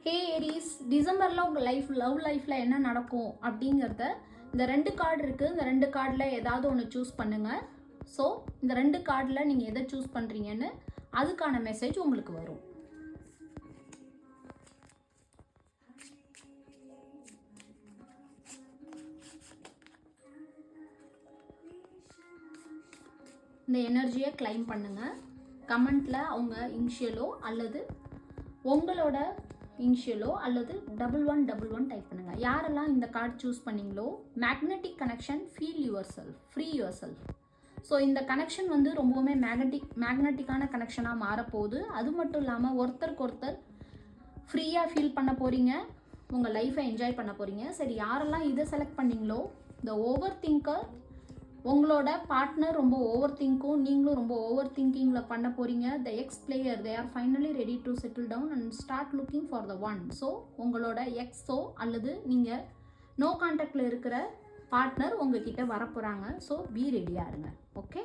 ஹே Aries, டிசம்பரில் உங்கள் love லைஃப்பில் என்ன நடக்கும் அப்படிங்கிறத இந்த 2 கார்டு இருக்குது. இந்த 2 கார்டில் ஏதாவது ஒன்று சூஸ் பண்ணுங்கள். ஸோ இந்த 2 கார்டில் நீங்கள் எதை சூஸ் பண்ணுறீங்கன்னு அதுக்கான மெசேஜ் உங்களுக்கு வரும். இந்த எனர்ஜியை கிளைம் பண்ணுங்கள். கமெண்ட்டில் அவங்க இனிஷியலோ அல்லது உங்களோட இனிஷியலோ அல்லது 1111 டைப் பண்ணுங்கள். யாரெல்லாம் இந்த கார்டு சூஸ் பண்ணிங்களோ, magnetic connection, feel yourself, free yourself. So இந்த கனெக்ஷன் வந்து ரொம்பவுமே மேக்னெட்டிக்கான கனெக்ஷனாக மாறப்போகுது. அது மட்டும் இல்லாமல் ஒருத்தருக்கு ஒருத்தர் ஃப்ரீயாக ஃபீல் பண்ண போகிறீங்க, உங்கள் லைஃப்பை என்ஜாய் பண்ண போகிறீங்க. சரி, யாரெல்லாம் இதை செலக்ட் பண்ணிங்களோ, இந்த ஓவர் திங்கர், உங்களோட பார்ட்னர் ரொம்ப ஓவர் திங்க்கும் நீங்களும் ரொம்ப ஓவர் திங்கிங்கில் பண்ண போகிறீங்க. The X player, they are finally ready to settle down and start looking for the one. So உங்களோட எக்ஸோ அல்லது நீங்கள் நோ கான்டாக்டில் இருக்கிற பார்ட்னர் உங்ககிட்ட வரப்போகிறாங்க. ஸோ பி ரெடியாக இருங்க. ஓகே.